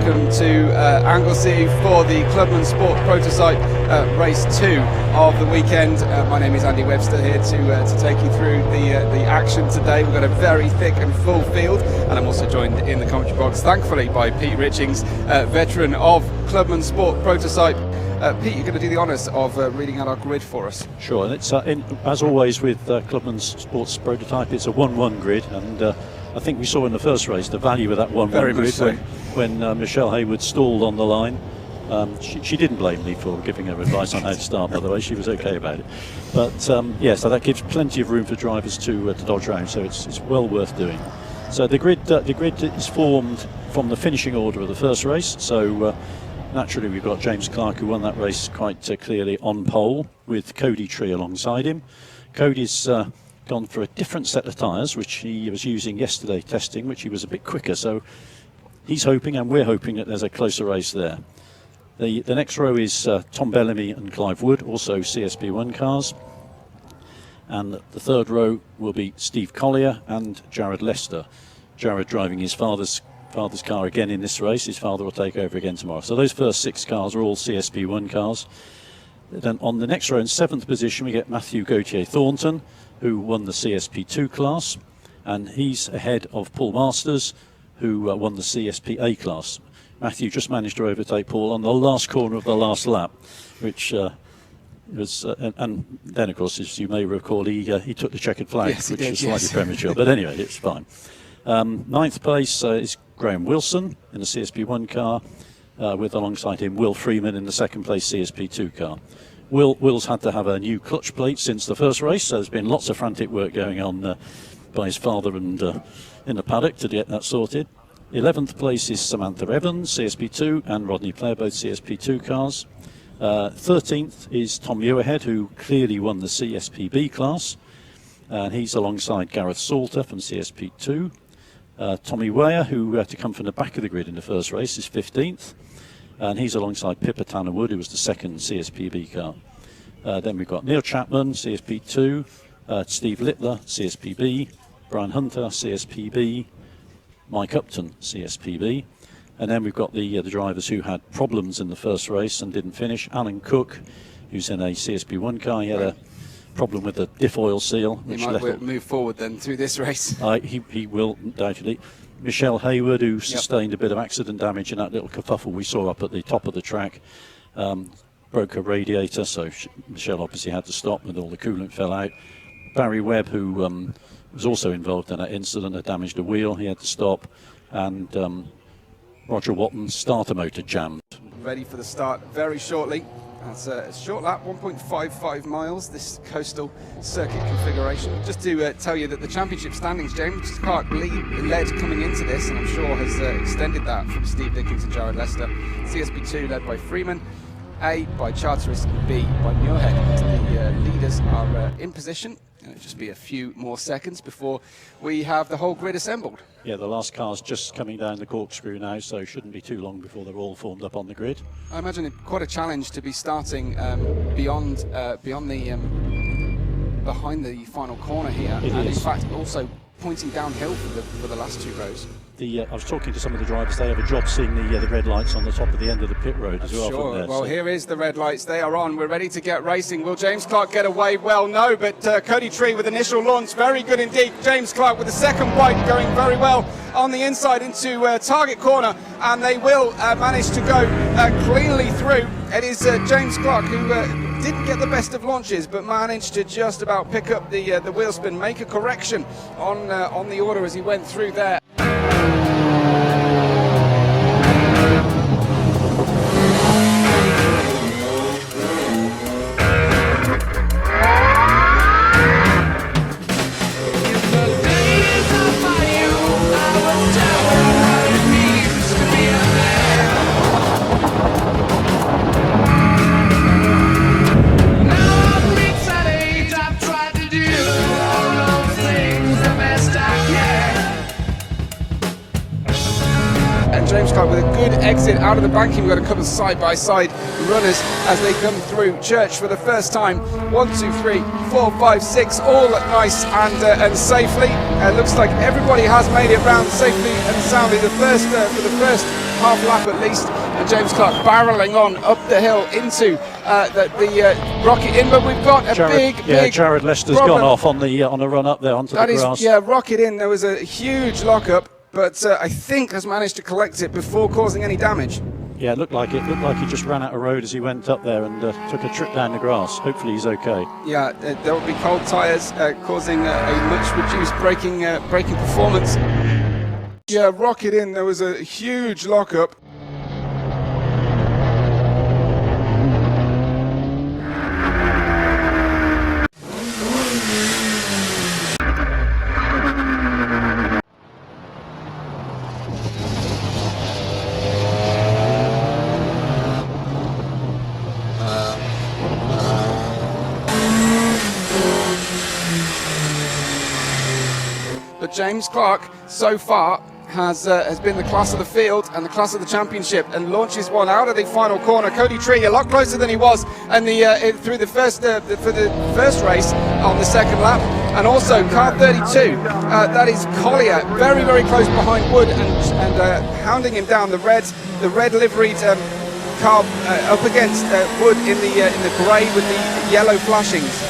welcome to Anglesey for the Clubmans Sport Prototype Race 2 of the weekend. My name is Andy Webster here to take you through the action today. We've got a very thick and full field, and I'm also joined in the commentary box, thankfully, by Pete Richings, veteran of Clubmans Sport Prototype. Pete, you're going to do the honours of reading out our grid for us. Sure, and it's as always with Clubmans Sports Prototype, it's a 1-1 grid, and I think we saw in the first race the value of that 1-1 grid so. when Michelle Hayward stalled on the line. She didn't blame me for giving her advice on how to start, by the way. She was okay about it. But yeah, so that gives plenty of room for drivers to dodge around, so it's well worth doing. So the grid is formed from the finishing order of the first race. So naturally we've got James Clark, who won that race quite clearly on pole, with Cody Tree alongside him. Cody's gone for a different set of tyres, which he was using yesterday testing, which he was a bit quicker. So he's hoping, and we're hoping, that there's a closer race there. The next row is Tom Bellamy and Clive Wood, also CSP1 cars. And the third row will be Steve Collier and Jared Lester. Jared driving his father's car again in this race. His father will take over again tomorrow. So those first 6 cars are all CSP1 cars. Then on the next row, in 7th position, we get Matthew Gauthier Thornton, who won the CSP2 class, and he's ahead of Paul Masters, who won the CSP A class. Matthew just managed to overtake Paul on the last corner of the last lap, which was, and then of course, as you may recall, he took the checkered flag, yes, which did, was slightly yes. premature, but anyway, it's fine. 9th place is Graham Wilson in the CSP1 car, with alongside him Will Freeman in the 2nd place CSP2 car. Will's had to have a new clutch plate since the first race, so there's been lots of frantic work going on by his father and in the paddock to get that sorted. 11th place is Samantha Evans, CSP2, and Rodney Player, both CSP2 cars. 13th is Tom Muirhead, who clearly won the CSPB class, and he's alongside Gareth Salter from CSP2. Tommy Weyer, who had to come from the back of the grid in the first race, is 15th. And he's alongside Pippa Tanner-Wood, who was the 2nd CSPB car. Then we've got Neil Chapman, CSP2, Steve Littler, CSPB, Brian Hunter, CSPB, Mike Upton, CSPB. And then we've got the drivers who had problems in the first race and didn't finish. Alan Cook, who's in a CSP1 car, he had a problem with the diff oil seal. He might move forward then through this race. He will, undoubtedly. Michelle Hayward, who sustained a bit of accident damage in that little kerfuffle we saw up at the top of the track, broke her radiator, so Michelle obviously had to stop and all the coolant fell out. Barry Webb, who was also involved in that incident, had damaged a wheel, he had to stop. And Roger Watton's starter motor jammed. Ready for the start very shortly. That's a short lap, 1.55 miles, this coastal circuit configuration. Just to tell you that the championship standings, James Clark led coming into this, and I'm sure has extended that from Steve Dickens and Jared Lester. CSP2 led by Freeman, A by Charteris, and B by Muirhead. The leaders are in position. It'll just be a few more seconds before we have the whole grid assembled. Yeah, the last car's just coming down the corkscrew now, so it shouldn't be too long before they're all formed up on the grid. I imagine it quite a challenge to be starting behind the final corner here, and in fact also pointing downhill for the last 2 rows. I was talking to some of the drivers. They have a job seeing the red lights on the top of the end of the pit road as well. Sure. Well, here is the red lights. They are on. We're ready to get racing. Will James Clark get away? Well, no, but Cody Tree with initial launch. Very good indeed. James Clark with the second bite going very well on the inside into target corner, and they will manage to go cleanly through. It is James Clark who didn't get the best of launches, but managed to just about pick up the wheel spin, make a correction on the order as he went through there. James Clark with a good exit out of the banking. We've got a couple of side-by-side runners as they come through. Church for the first time. 1, 2, 3, 4, 5, 6, all nice and safely. Looks like everybody has made it round safely and soundly. For the first half lap at least, and James Clark barreling on up the hill into the Rocket Inn. But we've got a big Jared Lester's problem. gone off on a run up there onto the grass. Rocket Inn. There was a huge lockup, but I think has managed to collect it before causing any damage. Yeah, it looked like he just ran out of road as he went up there and took a trip down the grass. Hopefully he's okay. Yeah, there will be cold tyres causing a much reduced braking performance. Yeah, Rocket Inn. There was a huge lockup. But James Clark, so far, has been the class of the field and the class of the championship, and launches one out of the final corner. Cody Tree a lot closer than he was, and through the first for the first race on the second lap, and also car 32. That is Collier, very close behind Wood, and hounding him down. The red liveried car up against Wood in the grey with the yellow flashings.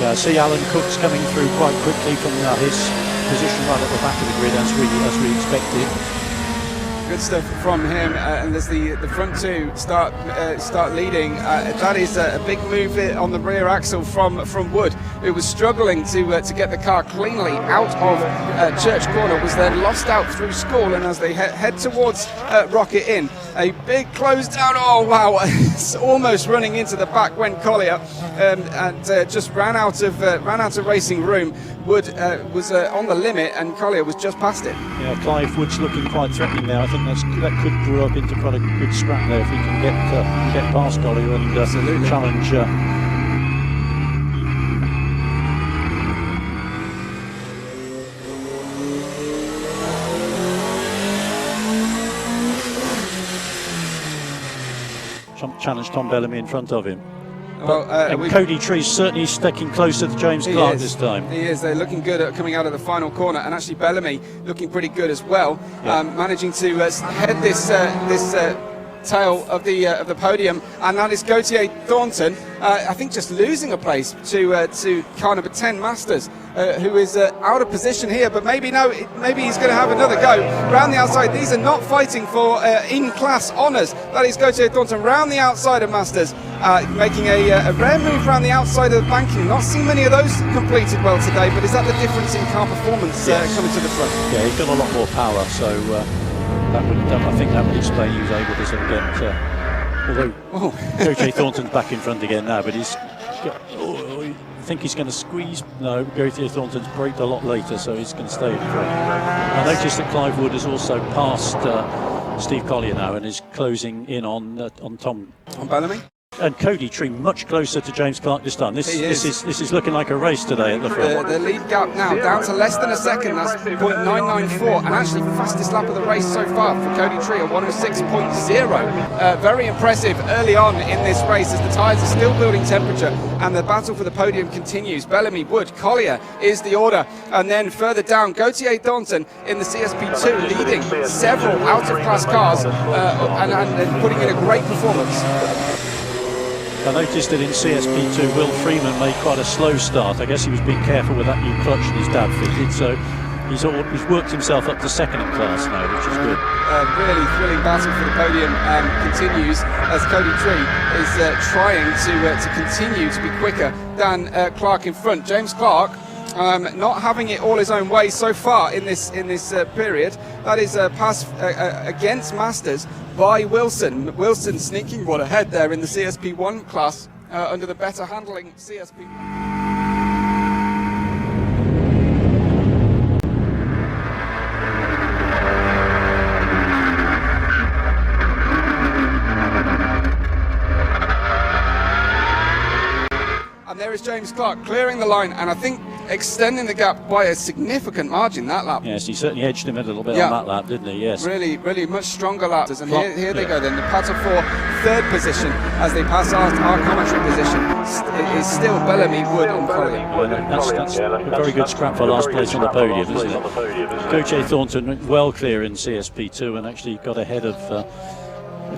Yeah, I see Alan Cook's coming through quite quickly from his position right at the back of the grid as we expected. Good stuff from him, and as the front two start leading, that is a big move on the rear axle from Wood, who was struggling to get the car cleanly out of Church Corner, was then lost out through School, and as they head towards Rocket Inn, a big close down. Oh wow, it's almost running into the back when Collier and just ran out of racing room. Wood was on the limit, and Collier was just past it. Yeah, Clive Wood's looking quite threatening now. I think that could grow up into quite a good scrap there if he can get past Collier and challenge. Challenge Tom Bellamy in front of him. Well, and Cody Tree's certainly sticking closer to James Clark this time. He is. They're looking good at coming out of the final corner, and actually Bellamy looking pretty good as well, managing to head this tail of the podium, and that is Gautier Thornton. I think just losing a place to car number 10 Masters, who is out of position here, but maybe he's going to have another go round the outside. These are not fighting for in-class honours. That is Gautier Thornton round the outside of Masters, making a rare move round the outside of the banking. Not seen many of those completed well today, but is that the difference in car performance coming to the front? Yeah, he's got a lot more power, so I think that would explain he was able to sort of get. Although Gautier Thornton's back in front again now, but I think he's going to squeeze. No, Gautier Thornton's braked a lot later, so he's going to stay in front. I noticed that Clive Wood has also passed Steve Collier now and is closing in on Tom. On Bellamy? And Cody Tree much closer to James Clark this time. This is looking like a race today at the front. The lead gap now down to less than a second. That's 0.994, and actually fastest lap of the race so far for Cody Tree, a 106.0. Very impressive early on in this race as the tyres are still building temperature and the battle for the podium continues. Bellamy, Wood, Collier is the order, and then further down Gautier Thornton in the CSP2 leading several out-of-class cars and putting in a great performance. I noticed that in CSP2, Will Freeman made quite a slow start. I guess he was being careful with that new clutch that his dad fitted, so he's worked himself up to second in class now, which is good. Really thrilling battle for the podium continues as Cody Tree is trying to continue to be quicker than Clark in front. James Clark not having it all his own way so far in this period. That is a pass against Masters by Wilson. Wilson sneaking one ahead there in the CSP1 class under the better handling CSP. And there is James Clark clearing the line, and I think extending the gap by a significant margin that lap. Yes, he certainly edged him a little bit on that lap, didn't he? Yes. Really, really much stronger laps. And here they go then. The Pato 4 third position as they pass our commentary position is still Bellamy, Wood and Collier. That's a very good scrap for last place on the podium, isn't it? Gautier Thornton went well clear in CSP2 and actually got ahead of a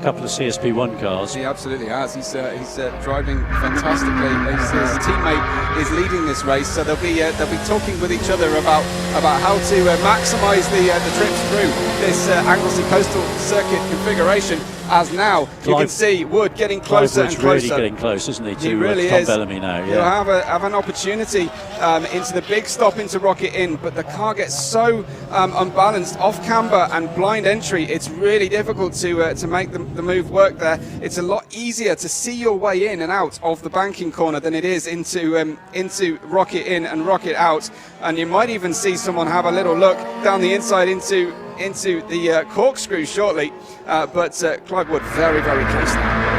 couple of CSP1 cars. He absolutely has. He's driving fantastically. His teammate is leading this race, so they'll be talking with each other about how to maximise the trips through this Anglesey Coastal Circuit configuration. As now you can see Wood getting closer and closer. Really getting close, isn't he? He really Tom is. Bellamy now. He'll have an opportunity into the big stop into Rocket Inn, but the car gets so unbalanced off camber and blind entry. It's really difficult to make the move work there. It's a lot easier to see your way in and out of the banking corner than it is into Rocket Inn and Rocket out. And you might even see someone have a little look down the inside into the corkscrew shortly, but Clive Wood very, very close now.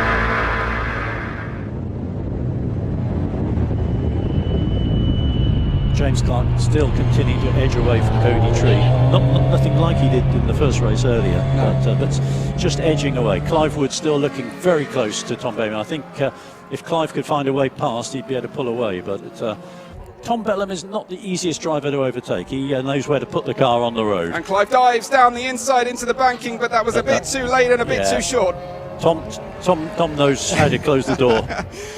James Clark still continuing to edge away from Cody Tree. Nothing like he did in the first race earlier, but just edging away. Clive Wood still looking very close to Tom Bellamy. I think if Clive could find a way past, he'd be able to pull away, but Tom Bellamy is not the easiest driver to overtake. He knows where to put the car on the road. And Clive dives down the inside into the banking, but that was a bit too late and a bit too short. Tom knows how to close the door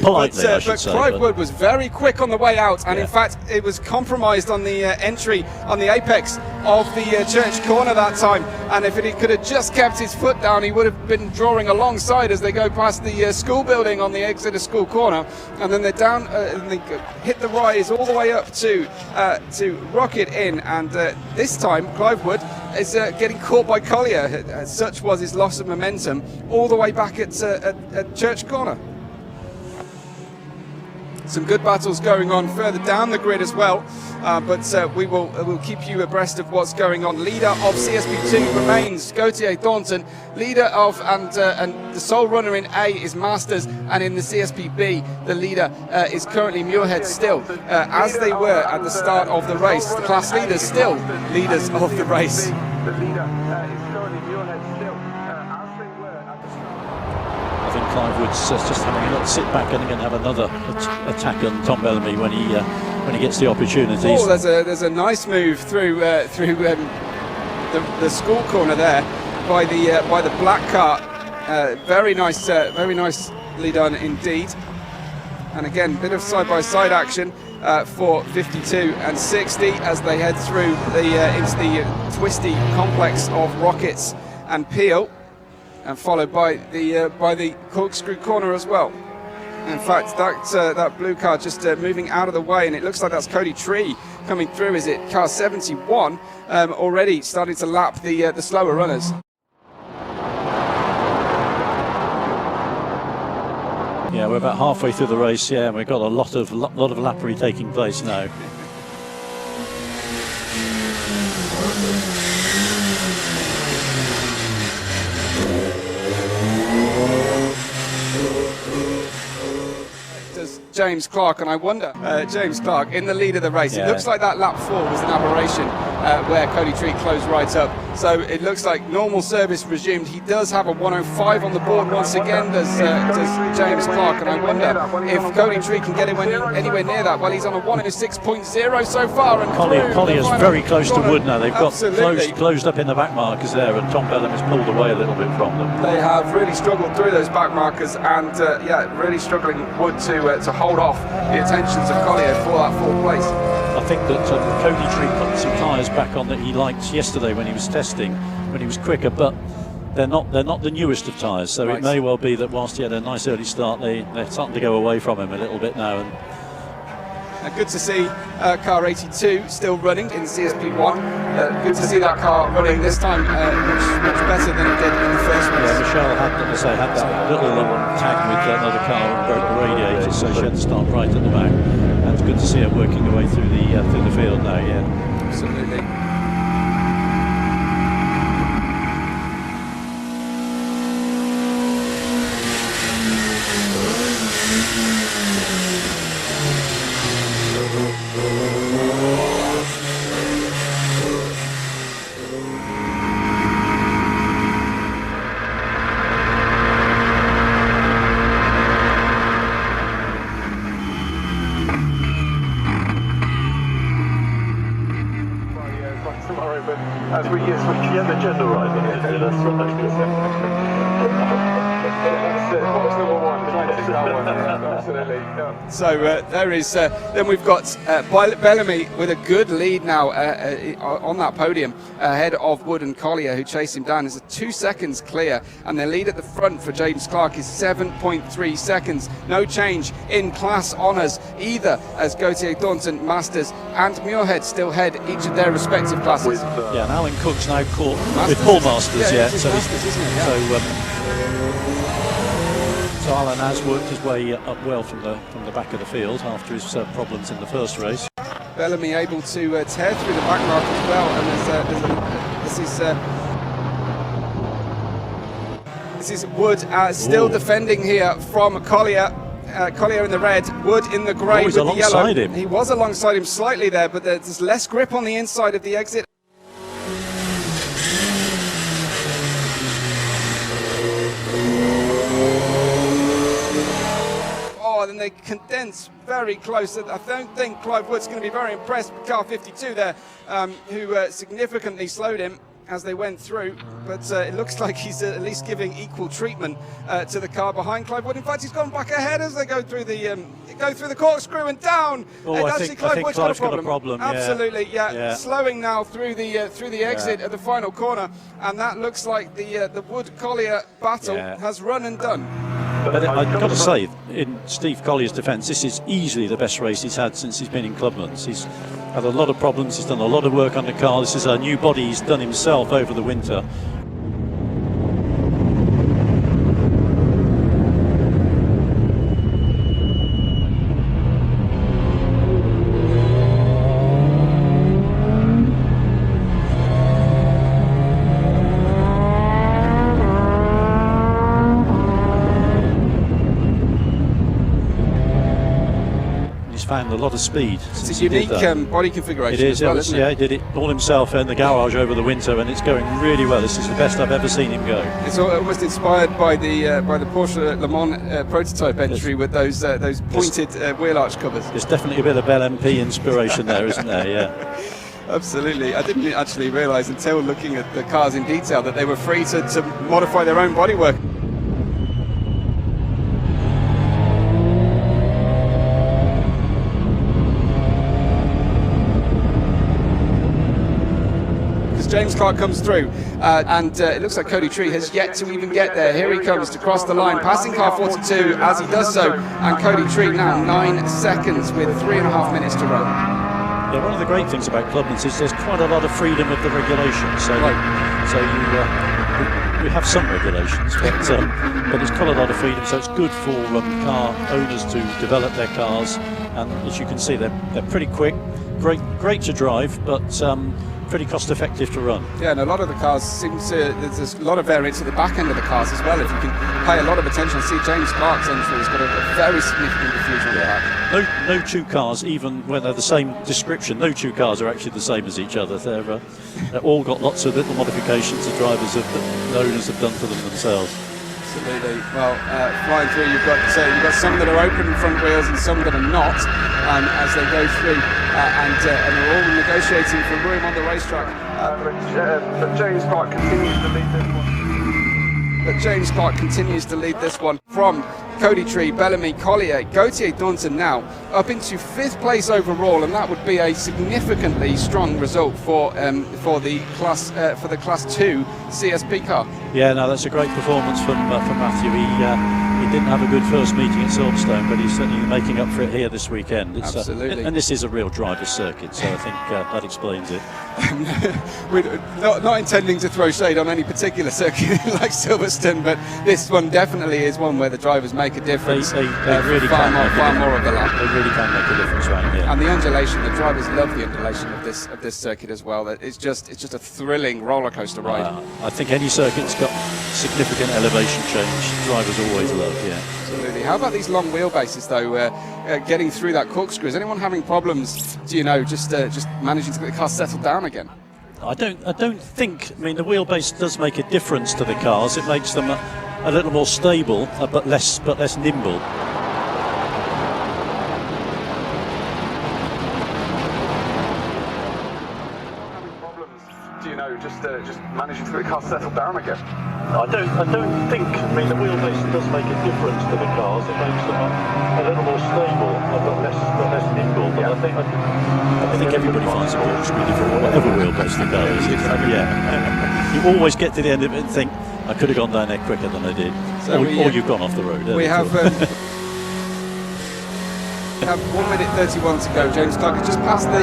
politely, I should say. But Clive Wood was very quick on the way out, and in fact it was compromised on the entry on the apex of the church corner that time, and if he could have just kept his foot down, he would have been drawing alongside as they go past the school building on the exit of school corner, and then they're down and they hit the rise all the way up to Rocket Inn, and this time Clive Wood is getting caught by Collier. Such was his loss of momentum all the way back at Church Corner. Some good battles going on further down the grid as well, but we'll keep you abreast of what's going on. Leader of CSP2 remains Gautier Thornton. Leader of and the sole runner in A is Masters, and in the CSPB the leader is currently Muirhead still, as they were at the start of the race. The class leaders still leaders of the race. The leader is currently Muirhead still, as they were at the I think Clive Wood's just having a little sit back and going to have another attack on Tom Bellamy when he gets the opportunities. Oh, there's a nice move through the school corner there by the black car. Very nicely done indeed. And again, bit of side-by-side action for 52 and 60 as they head through into the twisty complex of Rockets and Peel, and followed by the corkscrew corner as well. In fact, that blue car just moving out of the way, and it looks like that's Cody Tree coming through. Is it car 71 already starting to lap the slower runners? Yeah, we're about halfway through the race. Yeah, and we've got a lot of lappery taking place now. James Clark, and I wonder, James Clark in the lead of the race. It looks like that lap 4 was an aberration where Cody Tree closed right up. So it looks like normal service resumed. He does have a 105 on the board once again, does James Clark, and I wonder if Cody Tree can get anywhere near that. Well, he's on a 106.0 so far. And Collier's very close to Wood now. They've got closed up in the back markers there, and Tom Bellamy's pulled away a little bit from them. They have really struggled through those back markers, and really struggling Wood to hold off the attentions of Collier for that 4th place. I think that Cody Tree put some tyres back on that he liked yesterday when he was testing, when he was quicker, but they're not the newest of tyres, so it may well be that whilst he had a nice early start, they're starting to go away from him a little bit now. And good to see car 82 still running in CSP1. Good to see that car running this time much better than it did in the first race. Yeah, Michelle had that little tag with another car and broke the radiator, so she had to start right at the back. And it's good to see her working her way through the field now. Yeah, absolutely. sorry, but as we get the gender right. That's box number 1, trying to do that one. Absolutely. Yeah. So there is. Then we've got Bellamy with a good lead now on that podium, ahead of Wood and Collier, who chase him down. There's 2 seconds clear, and their lead at the front for James Clark is 7.3 seconds. No change in class honours either, as Gautier, Thornton, Masters, and Muirhead still head each of their respective classes. Yeah, and Alan Cook's now caught with Paul Masters. So Alan has worked his way up well from the back of the field after his problems in the first race. Bellamy able to tear through the back mark as well, and this is Wood still defending here from Collier. Collier in the red, Wood in the grey with the yellow. Him. He was alongside him slightly there, but there's less grip on the inside of the exit. Then they condense very close. I don't think Clive Wood's going to be very impressed with car 52 there, who significantly slowed him as they went through, but it looks like he's at least giving equal treatment to the car behind Clive Wood. In fact, he's gone back ahead as they go through the corkscrew and down. I think Clive's got a problem. Absolutely, yeah. Slowing now through the exit at the final corner, and that looks like the Wood Collier battle has run and done. But I've got to say, in Steve Collier's defence, this is easily the best race he's had since he's been in Clubmans. He's had a lot of problems, he's done a lot of work on the car. This is a new body he's done himself over the winter. Found a lot of speed. It's a unique body configuration. It is, as well, isn't it? He did it all himself in the garage over the winter, and it's going really well. This is the best I've ever seen him go. It's almost inspired by the Porsche Le Mans prototype entry with those pointed wheel arch covers. There's definitely a bit of Bell MP inspiration there, isn't there? Yeah. Absolutely. I didn't actually realise until looking at the cars in detail that they were free to modify their own bodywork. James Clark comes through, and it looks like Cody Tree has yet to even get there. Here he comes to cross the line, passing car 42 as he does so, and Cody Tree now 9 seconds with 3.5 minutes to run. Yeah, one of the great things about Clubmans is there's quite a lot of freedom of the regulations. So we have some regulations, but it's quite a lot of freedom. So it's good for car owners to develop their cars, and as you can see, they're pretty quick, great to drive, but pretty cost effective to run. Yeah, and a lot of the cars there's a lot of variance at the back end of the cars as well. If you can pay a lot of attention, see James Clark's entry has got a very significant diffusion on the back. No two cars, even when they're the same description, no two cars are actually the same as each other. They're all got lots of little modifications the owners have done to them themselves. Absolutely. Well, flying through, you've got some that are open front wheels and some that are not, as they go through, and they're all negotiating for room on the racetrack. But James Clark continues to lead this one. James Clark continues to lead this one from Cody Tree, Bellamy, Collier, Gautier, Thornton now up into 5th place overall, and that would be a significantly strong result for the class 2 CSP car. Yeah, no, that's a great performance from Matthew. He didn't have a good first meeting at Silverstone, but he's certainly making up for it here this weekend. Absolutely. And this is a real driver's circuit, so I think that explains it. We're not intending to throw shade on any particular circuit like Silverstone, but this one definitely is one where the drivers make a difference. They really far more of the lap. They really can make a difference around here. And the undulation, the drivers love the undulation of this circuit as well. It's just a thrilling roller coaster ride. I think any circuit's got significant elevation change. Drivers always love. Yeah, absolutely. How about these long wheelbases though? Getting through that corkscrew. Is anyone having problems? Do you know, just managing to get the car settled down again? I don't think. I mean, the wheelbase does make a difference to the cars. It makes them a little more stable, but less nimble. do you know, just managing to get the car settled down again? I don't think. I mean, the wheelbase does make a difference to the cars. It makes them a little more stable, but less nimble. But I think everybody finds it really difficult, whatever wheelbase the car is. Yeah. You always get to the end of it and think, I could have gone down there quicker than I did. So or you've gone off the road. We have 1 minute 31 to go. James Clark has just passed the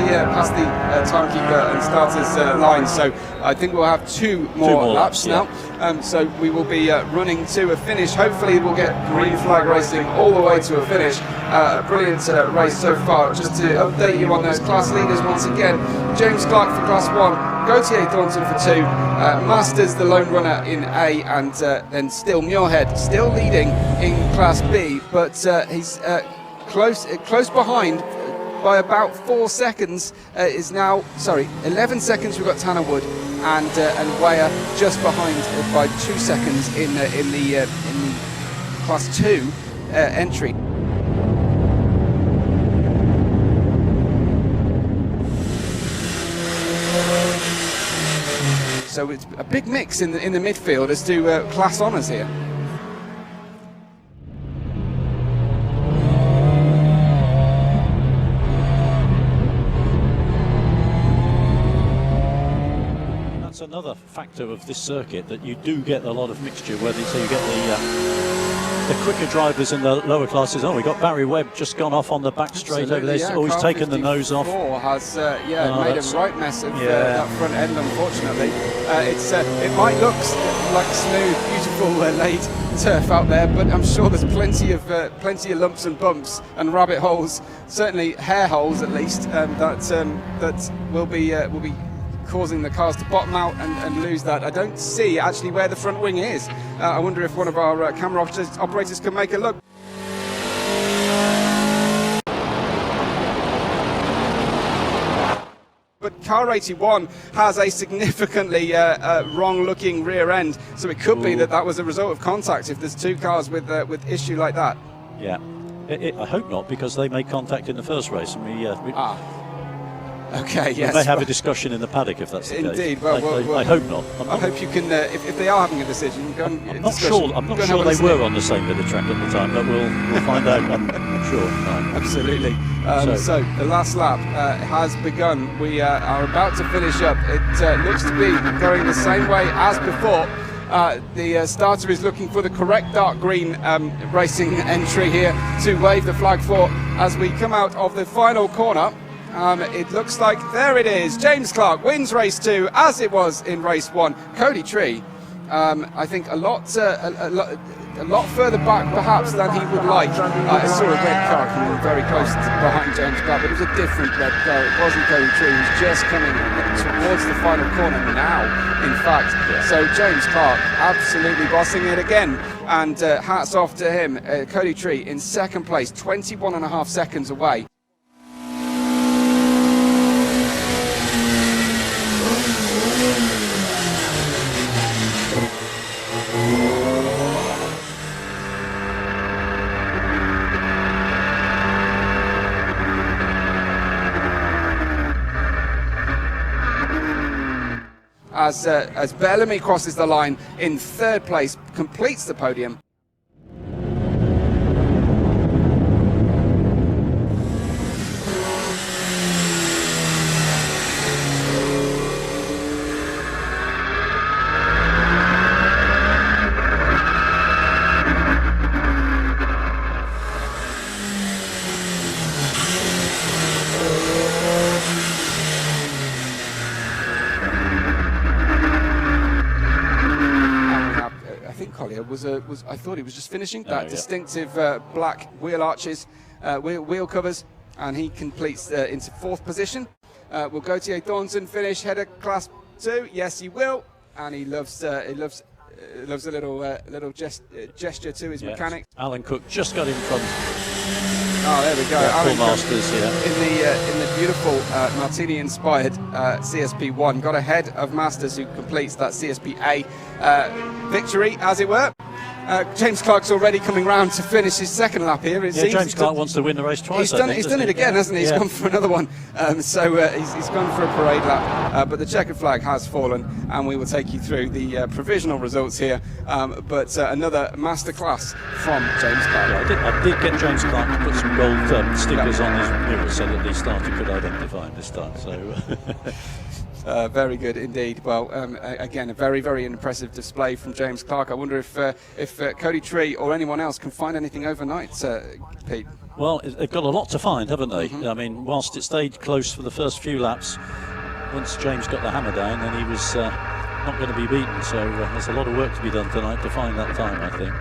timekeeper and starters line, so I think we'll have two more laps now. So we will be running to a finish. Hopefully we'll get green flag racing all the way to a finish. A brilliant race so far. Just to update you on those class leaders once again: James Clark for Class 1, Gautier Thornton for 2, Masters the lone runner in A, and then still Muirhead still leading in Class B, but he's close behind by about 4 seconds. Is now 11 seconds. We've got Tanner Wood and Weyer just behind by 2 seconds in the Class 2 entry. So it's a big mix in the midfield as to class honours here. That's another factor of this circuit, that you do get a lot of mixture. Whether so you get the quicker drivers in the lower classes. Oh, we got Barry Webb just gone off on the back straight over there. Oh, he's taken the nose off. Has made a right mess of that front end. Unfortunately, it might look like smooth, beautiful laid turf out there, but I'm sure there's plenty of lumps and bumps and rabbit holes, certainly hair holes at least, that will be causing the cars to bottom out and lose that. I don't see actually where the front wing is. I wonder if one of our camera operators can make a look. But car 81 has a significantly wrong-looking rear end, so it could be that was a result of contact if there's two cars with issue like that. Yeah, I hope not, because they made contact in the first race, and Okay, yes. We may have a discussion in the paddock if that's the case. Indeed. Well, I hope not. I hope you can, if they are having a decision, go and I'm not sure they were on the same bit of track at the time, but we'll find out, I'm sure. Absolutely. So the last lap has begun. We are about to finish up. It looks to be going the same way as before. The starter is looking for the correct dark green racing entry here to wave the flag for as we come out of the final corner. It looks like there it is. James Clark wins race 2 as it was in race 1. Cody Tree, I think a lot further back perhaps than he would like. I saw a red car coming very close behind James Clark, but it was a different red car. It wasn't Cody Tree. He was just coming towards the final corner now, in fact. So James Clark absolutely bossing it again, and hats off to him. Cody Tree in second place, 21.5 seconds away. As Bellamy crosses the line in third place, completes the podium. I thought he was just finishing that distinctive black wheel arches, wheel covers, and he completes into fourth position. Will Gautier Thornton finish header class 2? Yes, he will, and he loves a little gesture to his mechanic. Alan Cook just got in front. Oh, there we go. Alan Masters in the beautiful Martini-inspired CSP1, got ahead of Masters, who completes that CSP A victory, as it were. James Clark's already coming round to finish his second lap here. James Clark wants to win the race twice. He's done it again, hasn't he? He's gone for another one. He's gone for a parade lap. But the checkered flag has fallen, and we will take you through the provisional results here. But another masterclass from James Clark. I did get James Clark to put some gold stickers on his mirror so that the starter could identify him this time. So. Very good indeed. Well, again, a very, very impressive display from James Clark. I wonder if Cody Tree or anyone else can find anything overnight, Pete. Well, they've got a lot to find, haven't they? I mean, whilst it stayed close for the first few laps, once James got the hammer down, then he was not going to be beaten. So there's a lot of work to be done tonight to find that time, I think.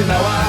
You know